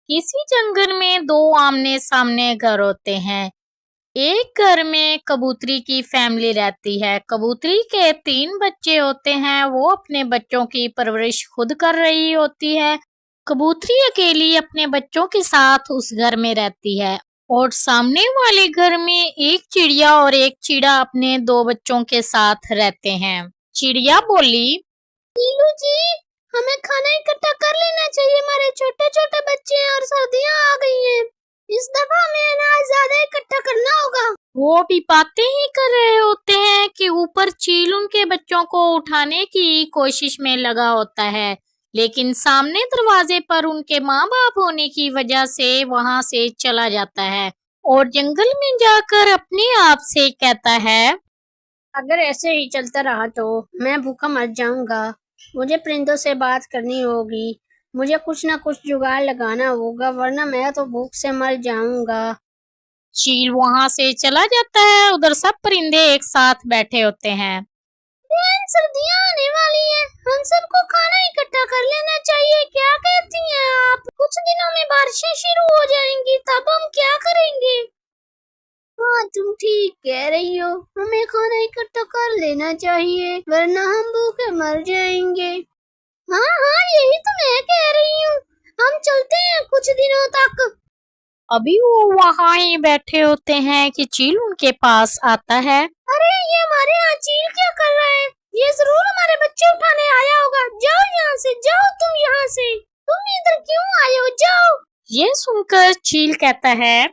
किसी जंगल में दो आमने सामने घर होते हैं। एक घर में कबूतरी की फैमिली रहती है। कबूतरी के 3 बच्चे होते हैं। वो अपने बच्चों की परवरिश खुद कर रही होती है। कबूतरी अकेली अपने बच्चों के साथ उस घर में रहती है। और सामने वाले घर में एक चिड़िया और एक चीड़ा अपने 2 बच्चों के साथ रहते हैं। चिड़िया बोली, नीलू जी, हमें खाना इकट्ठा कर लेना चाहिए। हमारे छोटे छोटे बच्चे हैं और सर्दियाँ आ गई हैं। इस दफा हमें अनाज ज्यादा इकट्ठा करना होगा। वो भी बातें ही कर रहे होते हैं कि ऊपर चील उनके बच्चों को उठाने की कोशिश में लगा होता है, लेकिन सामने दरवाजे पर उनके माँ बाप होने की वजह से वहां से चला जाता है और जंगल में जाकर अपने आप से कहता है, अगर ऐसे ही चलता रहा तो मैं भूखा मर जाऊंगा। मुझे परिंदों से बात करनी होगी। मुझे कुछ ना कुछ जुगाड़ लगाना होगा, वरना मैं तो भूख से मर जाऊंगा। चील वहां से चला जाता है। उधर सब परिंदे एक साथ बैठे होते हैं। सर्दियाँ आने वाली है, हम सबको खाना इकट्ठा कर लेना चाहिए। क्या कहती हैं आप? कुछ दिनों में बारिशें शुरू हो जाएंगी, तब हम क्या करेंगे? हाँ, तुम ठीक कह रही हो। हमें खाना इकट्ठा कर लेना चाहिए, वरना हम भूखे मर जाएंगे। हाँ हाँ, यही तो मैं कह रही हूँ। हम चलते हैं कुछ दिनों तक। अभी वो वहाँ ही बैठे होते हैं कि चील उनके पास आता है। अरे, ये हमारे यहाँ चील क्या कर रहा है? ये जरूर हमारे बच्चे उठाने आया होगा। जाओ यहाँ से, जाओ तुम यहाँ से। तुम इधर क्यों आए हो? जाओ। ये सुनकर चील कहता है,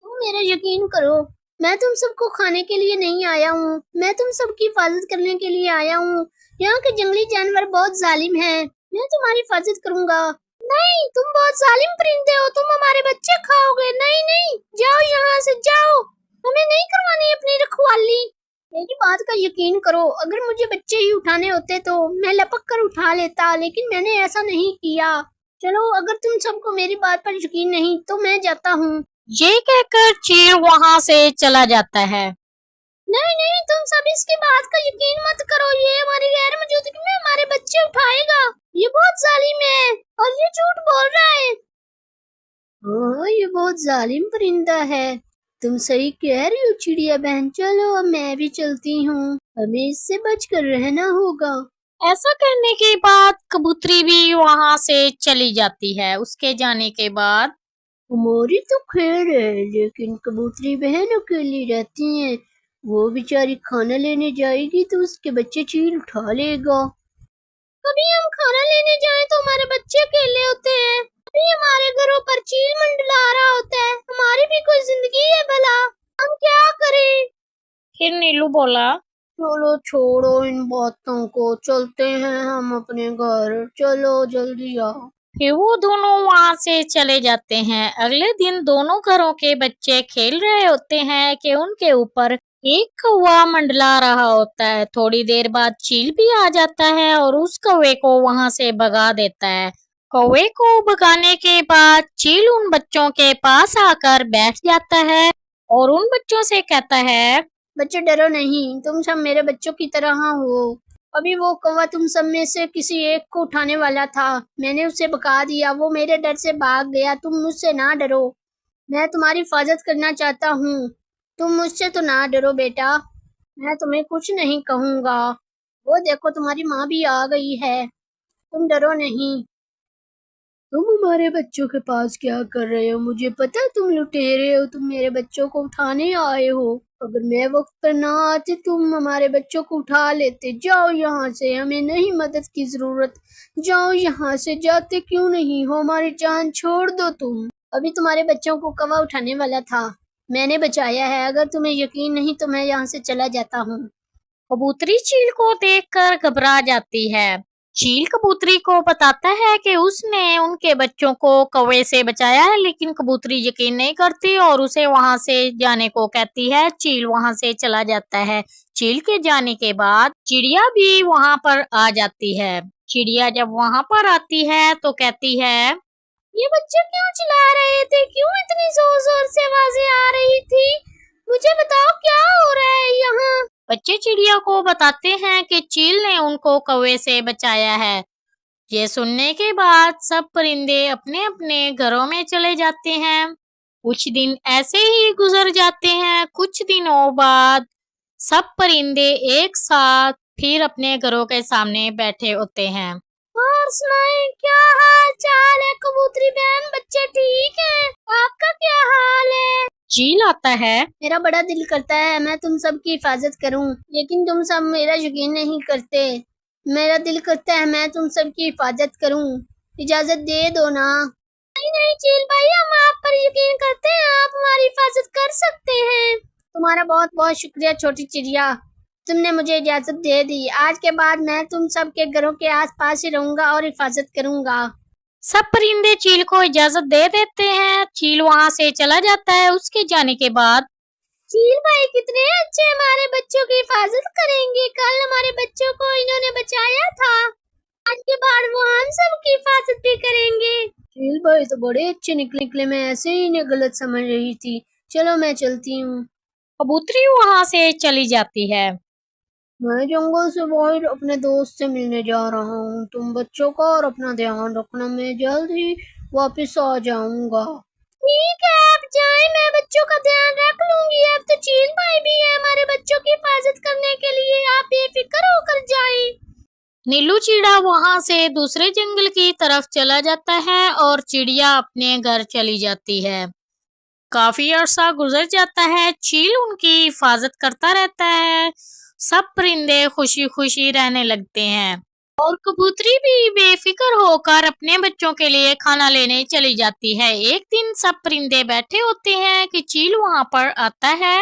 मेरा यकीन करो, मैं तुम सबको खाने के लिए नहीं आया हूँ। मैं तुम सबकी हिफाजत करने के लिए आया हूँ। यहाँ के जंगली जानवर बहुत जालिम हैं। मैं तुम्हारी हिफाजत करूँगा। नहीं, तुम बहुत जालिम परिंदे हो। तुम हमारे बच्चे खाओगे। नहीं नहीं, जाओ यहाँ से, जाओ। हमें नहीं करवानी अपनी रखवाली। मेरी बात का यकीन करो, अगर मुझे बच्चे ही उठाने होते तो मैं लपक कर उठा लेता, लेकिन मैंने ऐसा नहीं किया। चलो, अगर तुम सबको मेरी बात पर यकीन नहीं तो मैं जाता हूँ। ये कहकर चील वहाँ से चला जाता है। नहीं नहीं, तुम सब इसकी बात का यकीन मत करो। ये हमारी गैर मौजूदगी में हमारे बच्चे उठाएगा। ये बहुत जालिम है और ये झूठ बोल रहा है। हाँ, ये बहुत जालिम परिंदा है। तुम सही कह रही हो चिड़िया बहन। चलो, अब मैं भी चलती हूँ। हमें इससे बचकर रहना होगा। ऐसा करने के बाद कबूतरी भी वहाँ से चली जाती है। उसके जाने के बाद हमारी तो खैर है, लेकिन कबूतरी बहन अकेली रहती हैं। वो बेचारी खाना लेने जाएगी तो उसके बच्चे चील उठा लेगा। कभी हम खाना लेने जाएं तो हमारे बच्चे अकेले होते हैं। कभी हमारे घरों पर चील मंडला रहा होता है। हमारी भी कोई जिंदगी है भला, हम क्या करें? फिर नीलू बोला, चलो छोड़ो इन बातों को, चलते हैं हम अपने घर। चलो जल्दी आओ। फिर वो दोनों वहाँ से चले जाते हैं। अगले दिन दोनों घरों के बच्चे खेल रहे होते हैं कि उनके ऊपर एक कौवा मंडला रहा होता है। थोड़ी देर बाद चील भी आ जाता है और उस कौवे को वहाँ से भगा देता है। कौवे को भगाने के बाद चील उन बच्चों के पास आकर बैठ जाता है और उन बच्चों से कहता है, बच्चे डरो नहीं, तुम सब मेरे बच्चों की तरह हो। अभी वो कौवा तुम सब में से किसी एक को उठाने वाला था। मैंने उसे भगा दिया, वो मेरे डर से भाग गया। तुम मुझसे ना डरो, मैं तुम्हारी हिफाजत करना चाहता हूँ। तुम मुझसे तो ना डरो बेटा, मैं तुम्हें कुछ नहीं कहूँगा। वो देखो, तुम्हारी माँ भी आ गई है। तुम डरो नहीं। तुम हमारे बच्चों के पास क्या कर रहे हो? मुझे पता है तुम लुटेरे हो। तुम मेरे बच्चों को उठाने आए हो। अगर मैं वक्त पर ना आती तुम हमारे बच्चों को उठा लेते। जाओ यहाँ से, हमें नहीं मदद की जरूरत। जाओ यहाँ से, जाते क्यों नहीं हो? हमारी जान छोड़ दो तुम। अभी तुम्हारे बच्चों को कौवा उठाने वाला था, मैंने बचाया है। अगर तुम्हें यकीन नहीं तो मैं यहाँ से चला जाता हूँ। कबूतरी चील को देखकर घबरा जाती है। चील कबूतरी को बताता है कि उसने उनके बच्चों को कौवे से बचाया है, लेकिन कबूतरी यकीन नहीं करती और उसे वहां से जाने को कहती है। चील वहां से चला जाता है। चील के जाने के बाद चिड़िया भी वहां पर आ जाती है। चिड़िया जब वहां पर आती है तो कहती है, ये बच्चे क्यों चिल्ला रहे थे? क्यों इतनी जोर जोर से आवाजें आ रही थी? मुझे बताओ क्या हो रहा है यहाँ? बच्चे चिड़िया को बताते हैं कि चील ने उनको कौवे से बचाया है। یہ سننے کے بعد سب پرندے اپنے اپنے گھروں میں چلے جاتے ہیں۔ کچھ دن ایسے ہی گزر جاتے ہیں۔ کچھ دنوں بعد سب پرندے ایک ساتھ پھر اپنے گھروں کے سامنے بیٹھے ہوتے ہیں۔ اور سنائیں، کیا حال چال ہے کبوتری بہن؟ بچے ٹھیک ہیں؟ آپ کا کیا حال ہے؟ چیل آتا ہے۔ میرا بڑا دل کرتا ہے میں تم سب کی حفاظت کروں، لیکن تم سب میرا یقین نہیں کرتے۔ میرا دل کرتا ہے میں تم سب کی حفاظت کروں، اجازت دے دو نا۔ نہیں نہیں چیل بھائی، ہم آپ پر یقین کرتے ہیں، آپ ہماری حفاظت کر سکتے ہیں۔ تمہارا بہت بہت شکریہ چھوٹی چڑیا، تم نے مجھے اجازت دے دی۔ آج کے بعد میں تم سب کے گھروں کے آس پاس ہی رہوں گا اور حفاظت کروں گا۔ سب پرندے چیل کو اجازت دے دیتے ہیں۔ چیل وہاں سے چلا جاتا ہے۔ اس کے جانے کے بعد چیل بھائی کتنے اچھے ہمارے بچوں کی حفاظت کریں گے، کل ہمارے بچوں کو انہوں نے بچایا تھا، آج کے بعد وہ ہم سب کی حفاظت بھی کریں گے۔ چیل بھائی تو بڑے اچھے نکلے، میں ایسے ہی انہیں غلط سمجھ رہی تھی۔ چلو میں چلتی ہوں۔ کبوتری وہاں سے چلی جاتی ہے۔ میں جنگل سے باہر اپنے دوست سے ملنے جا رہا ہوں، تم بچوں کا اور اپنا دھیان رکھنا، میں جلد ہی واپس آ جاؤں گا۔ ٹھیک ہے آپ جائیں، میں بچوں کا دھیان رکھ لوں گی۔ اب تو چیل بھائی بھی ہے ہمارے بچوں کی حفاظت کرنے کے لیے، آپ بے فکر ہو کر جائیں۔ نیلو چیڑا وہاں سے دوسرے جنگل کی طرف چلا جاتا ہے اور چڑیا اپنے گھر چلی جاتی ہے۔ کافی عرصہ گزر جاتا ہے۔ چیل ان کی حفاظت کرتا رہتا ہے۔ سب پرندے خوشی خوشی رہنے لگتے ہیں اور کبوتری بھی بے فکر ہو کر اپنے بچوں کے لیے کھانا لینے چلی جاتی ہے۔ ایک دن سب پرندے بیٹھے ہوتے ہیں کہ چیل وہاں پر آتا ہے۔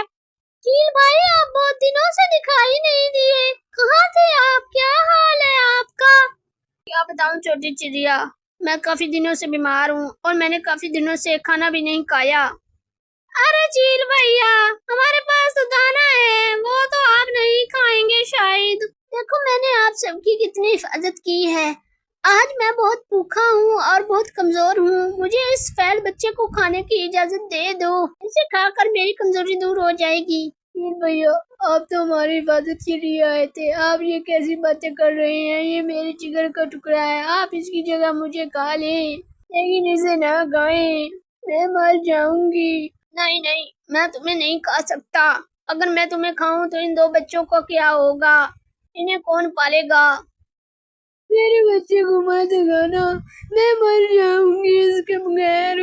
چیل بھائی آپ بہت دنوں سے دکھائی نہیں دیے، کہاں تھے آپ؟ کیا حال ہے آپ کا؟ کیا بتاؤں چھوٹی چڑیا، میں کافی دنوں سے بیمار ہوں اور میں نے کافی دنوں سے کھانا بھی نہیں کھایا۔ ارے چیل بھیا، ہمارے پاس تو دانا ہے، وہ تو آپ نہیں کھائیں گے شاید۔ دیکھو میں نے آپ سب کی کتنی حفاظت کی ہے، آج میں بہت بھوکا ہوں اور بہت کمزور ہوں، مجھے اس فیل بچے کو کھانے کی اجازت دے دو، اسے کھا کر میری کمزوری دور ہو جائے گی۔ چیل بھیا آپ تو ہماری حفاظت کے لیے آئے تھے، آپ یہ کیسی باتیں کر رہے ہیں؟ یہ میرے جگر کا ٹکڑا ہے، آپ اس کی جگہ مجھے کھا لیں، لیکن اسے نہ کھائیں، میں مر جاؤں گی۔ نہیں نہیں، میں تمہیں نہیں کھا سکتا، اگر میں تمہیں کھاؤں تو ان دو بچوں کو کیا ہوگا، انہیں کون پالے گا؟ میرے بچے کو مت کھانا، میں مر جاؤں گی اس کے بغیر۔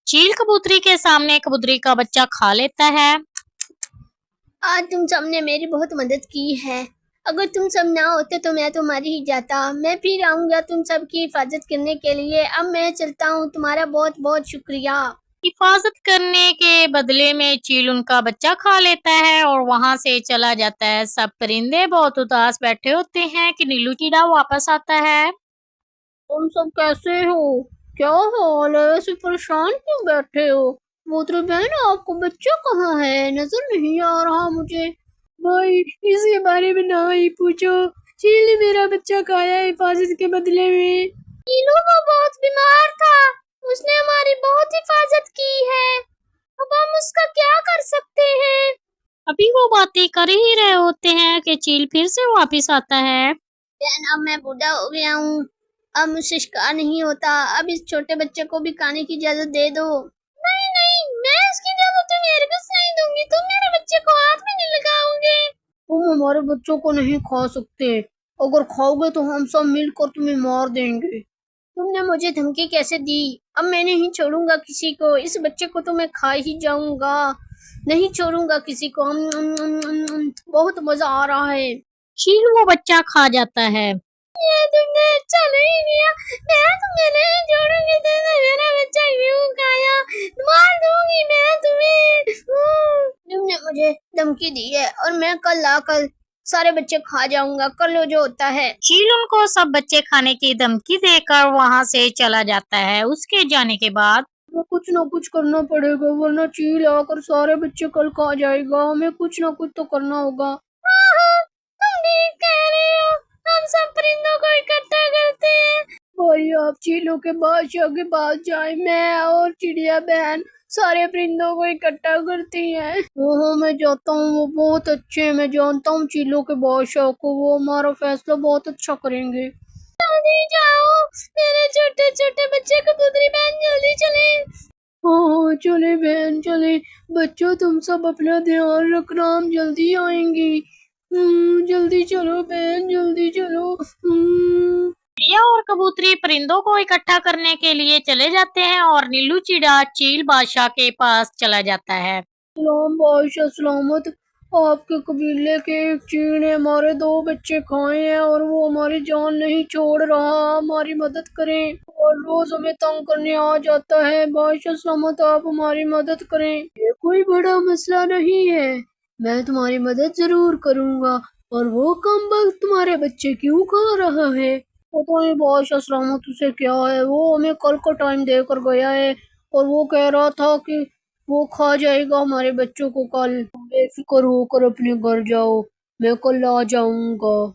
چیل کبوتری کے سامنے کبوتری کا بچہ کھا لیتا ہے۔ آج تم سب نے میری بہت مدد کی ہے، اگر تم سب نہ ہوتے تو میں تو مر ہی جاتا، میں پھر آؤں گا تم سب کی حفاظت کرنے کے لیے، اب میں چلتا ہوں، تمہارا بہت بہت شکریہ۔ حفاظت کرنے کے بدلے میں چیل ان کا بچہ کھا لیتا ہے اور وہاں سے چلا جاتا ہے۔ سب پرندے بہت اداس بیٹھے ہوتے ہیں کہ نیلو چیڑا واپس آتا ہے۔ تم سب کیسے ہو؟ کیا حال ہے؟ ایسے پریشان کیوں بیٹھے ہو؟ کبوتری بہن آپ کو بچہ کہاں ہے؟ نظر نہیں آ رہا مجھے۔ بھائی اس کے بارے میں نہ ہی پوچھو، چیل نے میرا بچہ کھایا حفاظت کے بدلے میں۔ چیلو وہ بہت بیمار تھا، اس نے ہماری بہت حفاظت کی ہے، اب ہم اس کا کیا کر سکتے ہیں؟ ابھی وہ باتیں کر ہی رہے ہوتے ہیں کہ چیل پھر سے واپس آتا ہے۔ بہن اب میں بوڑھا ہو گیا ہوں، اب مجھ سے شکار نہیں ہوتا، اب اس چھوٹے بچے کو بھی کھانے کی اجازت دے دو۔ نہیں نہیں، میں اس کی اجازت تمہیں ہرگز نہیں دوں گی، تم میرے بچے کو ہاتھ میں نہیں لگاؤ گے۔ تم ہمارے بچوں کو نہیں کھا سکتے، اگر کھاؤ گے تو ہم سب مل کر تمہیں مار دیں گے۔ تم نے مجھے دھمکی کیسے دی؟ اب میں نہیں چھوڑوں گا کسی کو، اس بچے کو تو میں کھا ہی جاؤں گا، نہیں چھوڑوں گا کسی کو۔ بہت مزہ آ رہا ہے۔ چیل وہ بچہ کھا جاتا ہے۔ یہ تم نے اچھا نہیں کیا، میں تمہیں نہیں چھوڑوں گی، تم نے میرا بچہ کیوں کھایا؟ مار دوں گی میں تمہیں۔ تم نے مجھے دھمکی دی ہے اور میں کل آ کر سارے بچے کھا جاؤں گا، کر لو جو ہوتا ہے۔ چیل ان کو سب بچے کھانے کی دھمکی دے کر وہاں سے چلا جاتا ہے۔ اس کے جانے کے بعد کچھ نہ کچھ کرنا پڑے گا، ورنہ چیل آ کر سارے بچے کل کھا جائے گا، ہمیں کچھ نہ کچھ تو کرنا ہوگا۔ تم ٹھیک کہہ رہے ہو، ہم سب پرندوں کو اکٹھا کرتے ہیں۔ بھائی آپ چیلوں کے بادشاہ کے پاس جائیں، میں اور چڑیا بہن सारे परिंदों को इकट्ठा करती है। हाँ, मैं जाता हूँ, वो बहुत अच्छे हैं, मैं जानता हूँ चीलों के बादशाह को, वो हमारा फैसला बहुत अच्छा करेंगे। जल्दी जाओ, मेरे छोटे छोटे बच्चे कबूतरी बहन, जल्दी चले। हाँ चले बहन चले। बच्चों तुम सब अपना ध्यान रखना, हम जल्दी आएंगी। जल्दी चलो बहन, जल्दी चलो। चिड़िया और कबूतरी परिंदों को इकट्ठा करने के लिए चले जाते हैं और नीलू चिड़ा चील बादशाह के पास चला जाता है। सलाम बादशाह सलामत, आपके कबीले के एक चील ने हमारे 2 बच्चे खाए हैं और वो हमारी जान नहीं छोड़ रहा, हमारी मदद करें। और रोज हमें तंग करने आ जाता है। बादशाह सलामत, आप हमारी मदद करें। ये कोई बड़ा मसला नहीं है, मैं तुम्हारी मदद जरूर करूंगा। और वो कमबख्त तुम्हारे बच्चे क्यों खा रहा है? पता नहीं बादशाह सलामत उसे क्या है, वो हमें कल का टाइम देकर गया है और वो कह रहा था कि वो खा जाएगा हमारे बच्चों को कल। बेफिक्र होकर अपने घर जाओ, मैं कल आ जाऊंगा।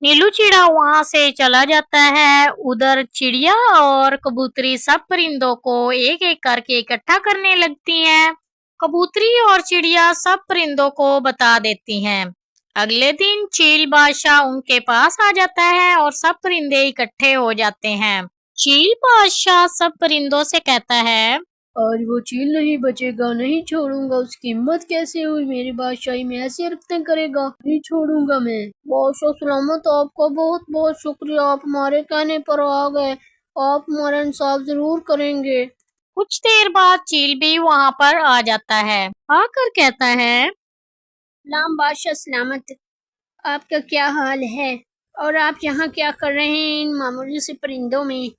नीलू चिड़ा वहां से चला जाता है। उधर चिड़िया और कबूतरी सब परिंदों को एक एक करके इकट्ठा करने लगती हैं। कबूतरी और चिड़िया सब परिंदों को बता देती हैं। अगले दिन चील बादशाह उनके पास आ जाता है और सब परिंदे इकट्ठे हो जाते हैं। चील बादशाह सब परिंदों से कहता है, आज वो चील नहीं बचेगा, नहीं छोड़ूंगा। उसकी हिम्मत कैसे हुई मेरी बादशाही में ऐसी हरकतें करेगा? नहीं छोड़ूंगा मैं। बादशाह सलामत, आपका बहुत बहुत शुक्रिया, आप हमारे कहने पर आ गए। आप हमारा इंसाफ जरूर करेंगे। कुछ देर बाद चील भी वहां पर आ जाता है। आकर कहता है, सलाम बादशाह सलामत, आपका क्या हाल है और आप यहाँ क्या कर रहे हैं इन मामूली से परिंदों में?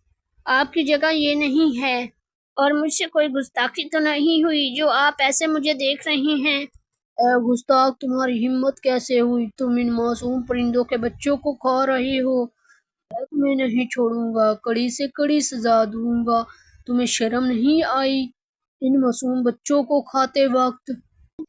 आपकी जगह ये नहीं है और मुझसे कोई गुस्ताखी तो नहीं हुई जो आप ऐसे मुझे देख रहे हैं? ए गुस्ताख, तुम्हारी हिम्मत कैसे हुई? तुम इन मासूम परिंदों के बच्चों को खा रही हो। मैं तुम्हें नहीं छोड़ूंगा, कड़ी से कड़ी सजा दूंगा। तुम्हें शर्म नहीं आई इन मासूम बच्चों को खाते वक्त?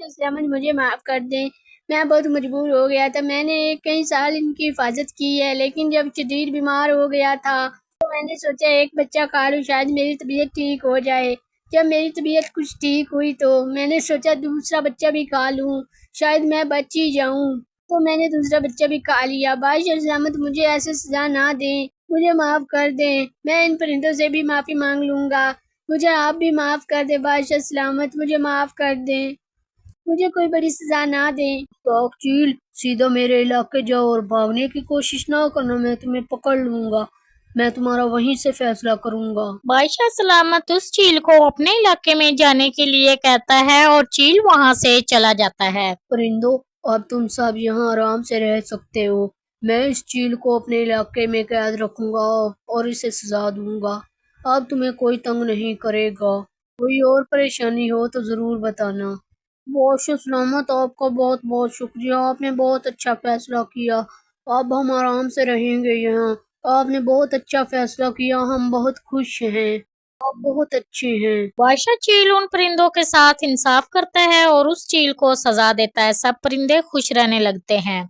सहमद, मुझे माफ कर दें, मैं बहुत मजबूर हो गया था। मैंने कई साल इनकी हिफाजत की है, लेकिन जब शदीद बीमार हो गया था तो मैंने सोचा एक बच्चा खा लूं, शायद मेरी तबीयत ठीक हो जाए। जब मेरी तबीयत कुछ ठीक हुई तो मैंने सोचा दूसरा बच्चा भी खा लूं, शायद मैं बच ही जाऊं। तो मैंने दूसरा बच्चा भी खा लिया। बादशाह सलामत, मुझे ऐसे सजा ना दें, मुझे माफ कर दें। मैं इन परिंदों से भी माफी मांग लूंगा। मुझे आप भी माफ कर दें बादशाह सलामत, मुझे माफ कर दें, मुझे कोई बड़ी सजा ना दें। तो चील, सीधा मेरे इलाके जाओ और भागने की कोशिश ना करना, मैं तुम्हें पकड़ लूंगा। मैं तुम्हारा वहीं से फैसला करूंगा। बादशाह सलामत उस चील को अपने इलाके में जाने के लिए कहता है और चील वहां से चला जाता है। परिंदों, अब तुम सब यहाँ आराम से रह सकते हो। मैं इस चील को अपने इलाके में कैद रखूंगा और इसे सजा दूंगा। अब तुम्हें कोई तंग नहीं करेगा। कोई और परेशानी हो तो जरूर बताना। बादशाह सलामत, आपका बहुत बहुत शुक्रिया, आपने बहुत अच्छा फैसला किया। अब हम आराम से रहेंगे यहाँ। आपने बहुत अच्छा फैसला किया, हम बहुत खुश हैं। आप बहुत अच्छे हैं। बादशाह चील उन परिंदों के साथ इंसाफ करता है और उस चील को सजा देता है। सब परिंदे खुश रहने लगते हैं।